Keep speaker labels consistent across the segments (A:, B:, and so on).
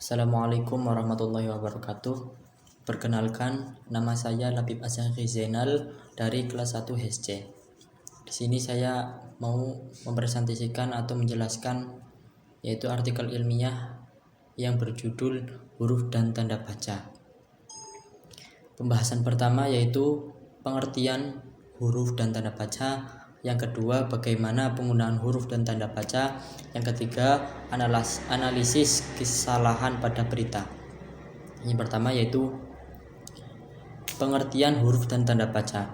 A: Assalamualaikum warahmatullahi wabarakatuh. Perkenalkan, nama saya Labib Azhari Zainal dari kelas 1 HC. Di sini saya mau mempresentasikan atau menjelaskan yaitu artikel ilmiah yang berjudul huruf dan tanda baca. Pembahasan pertama yaitu pengertian huruf dan tanda baca. Yang kedua, bagaimana penggunaan huruf dan tanda baca. Yang ketiga, analisis kesalahan pada berita. Yang pertama yaitu pengertian huruf dan tanda baca.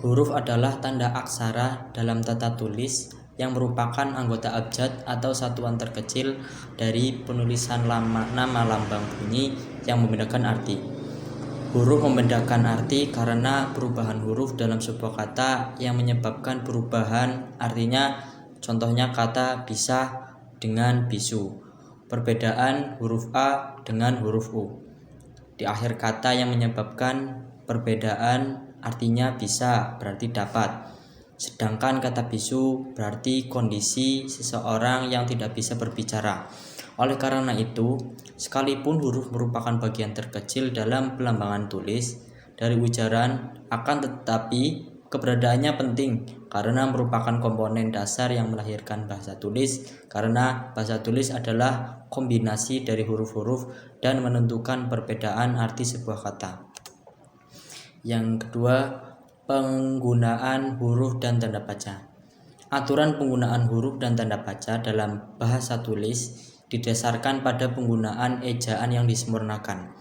A: Huruf adalah tanda aksara dalam tata tulis yang merupakan anggota abjad atau satuan terkecil dari penulisan nama lambang bunyi yang membedakan arti. Huruf membedakan arti karena perubahan huruf dalam sebuah kata yang menyebabkan perubahan artinya, contohnya kata bisa dengan bisu, perbedaan huruf A dengan huruf U. Di akhir kata yang menyebabkan perbedaan artinya bisa berarti dapat, sedangkan kata bisu berarti kondisi seseorang yang tidak bisa berbicara. Oleh karena itu, sekalipun huruf merupakan bagian terkecil dalam pelambangan tulis dari ujaran, akan tetapi keberadaannya penting karena merupakan komponen dasar yang melahirkan bahasa tulis, karena bahasa tulis adalah kombinasi dari huruf-huruf dan menentukan perbedaan arti sebuah kata. Yang kedua, penggunaan huruf dan tanda baca. Aturan penggunaan huruf dan tanda baca dalam bahasa tulis didasarkan pada penggunaan ejaan yang disempurnakan.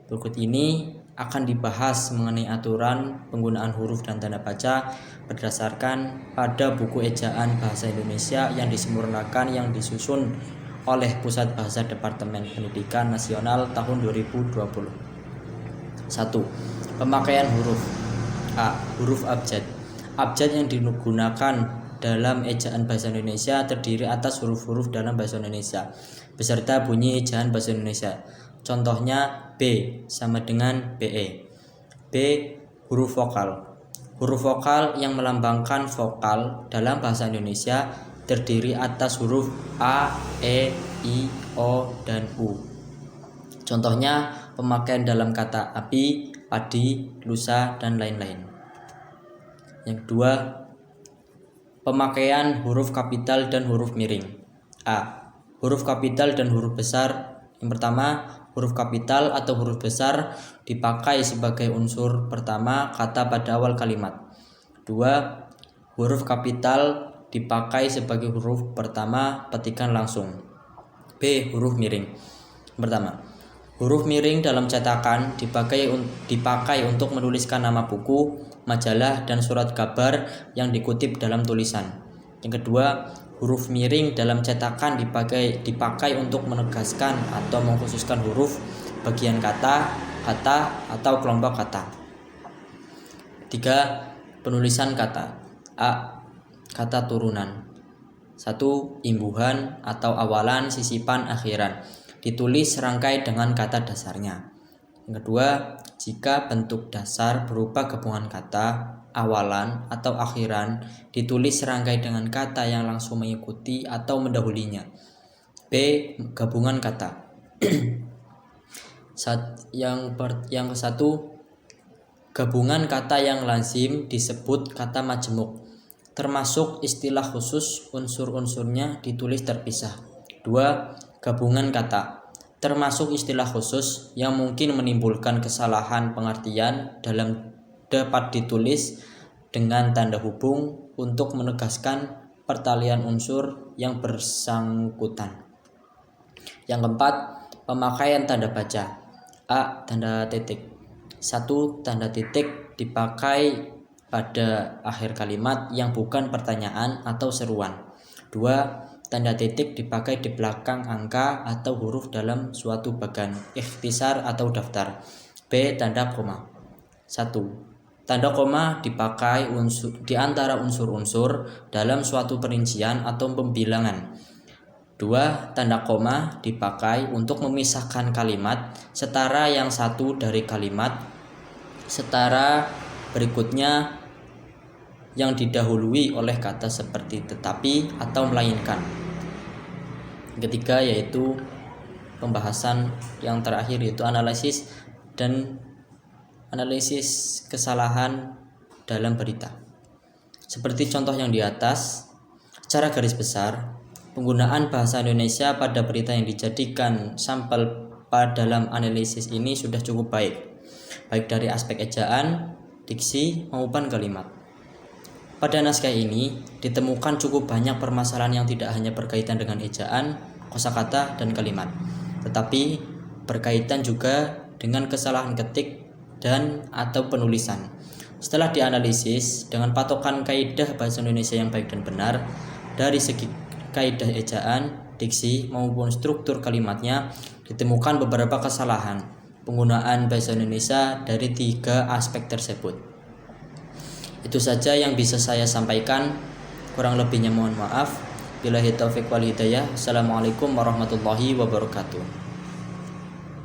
A: Berikut ini akan dibahas mengenai aturan penggunaan huruf dan tanda baca berdasarkan pada buku ejaan bahasa Indonesia yang disempurnakan yang disusun oleh Pusat Bahasa Departemen Pendidikan Nasional tahun 2020. 1. Pemakaian huruf. A. Huruf abjad. Abjad yang digunakan dalam ejaan bahasa Indonesia terdiri atas huruf-huruf dalam bahasa Indonesia beserta bunyi ejaan bahasa Indonesia. Contohnya B sama dengan BE. B. Huruf vokal. Huruf vokal yang melambangkan vokal dalam bahasa Indonesia terdiri atas huruf A, E, I, O, dan U. Contohnya pemakaian dalam kata api, padi, lusa, dan lain-lain. Yang kedua, pemakaian huruf kapital dan huruf miring. A. Huruf kapital dan huruf besar. Yang pertama, huruf kapital atau huruf besar dipakai sebagai unsur pertama kata pada awal kalimat. 2. Huruf kapital dipakai sebagai huruf pertama petikan langsung. B. Huruf miring. Yang pertama, huruf miring dalam cetakan dipakai untuk menuliskan nama buku, majalah, dan surat kabar yang dikutip dalam tulisan. Yang kedua, huruf miring dalam cetakan dipakai untuk menegaskan atau mengkhususkan huruf, bagian kata, atau kelompok kata. 3. Penulisan kata. A. Kata turunan. 1. Imbuhan atau awalan, sisipan, akhiran. Ditulis serangkai dengan kata dasarnya. Yang kedua, jika bentuk dasar berupa gabungan kata, awalan, atau akhiran, ditulis serangkai dengan kata yang langsung mengikuti atau mendahulinya. B. Gabungan kata. Yang ke-1, gabungan kata yang lazim disebut kata majmuk, termasuk istilah khusus unsur-unsurnya ditulis terpisah. 2. Gabungan kata, termasuk istilah khusus yang mungkin menimbulkan kesalahan pengertian dapat ditulis dengan tanda hubung untuk menegaskan pertalian unsur yang bersangkutan. Yang keempat, pemakaian tanda baca. A. Tanda titik. 1. Tanda titik dipakai pada akhir kalimat yang bukan pertanyaan atau seruan. 2. Tanda titik dipakai di belakang angka atau huruf dalam suatu bagan, ikhtisar atau daftar. B. Tanda koma. 1. Tanda koma dipakai di antara unsur-unsur dalam suatu perincian atau pembilangan. 2. Tanda koma dipakai untuk memisahkan kalimat setara yang satu dari kalimat setara berikutnya yang didahului oleh kata seperti tetapi atau melainkan. Ketiga yaitu pembahasan yang terakhir, yaitu analisis kesalahan dalam berita. Seperti contoh yang di atas, secara garis besar, penggunaan bahasa Indonesia pada berita yang dijadikan sampel dalam analisis ini sudah cukup baik dari aspek ejaan, diksi, maupun kalimat. Pada naskah ini ditemukan cukup banyak permasalahan yang tidak hanya berkaitan dengan ejaan, kosakata, dan kalimat, tetapi berkaitan juga dengan kesalahan ketik dan atau penulisan. Setelah dianalisis dengan patokan kaidah bahasa Indonesia yang baik dan benar dari segi kaidah ejaan, diksi, maupun struktur kalimatnya, ditemukan beberapa kesalahan penggunaan bahasa Indonesia dari 3 aspek tersebut. Itu saja yang bisa saya sampaikan, kurang lebihnya mohon maaf. Billahi taufiq wal hidayah. Assalamualaikum warahmatullahi wabarakatuh.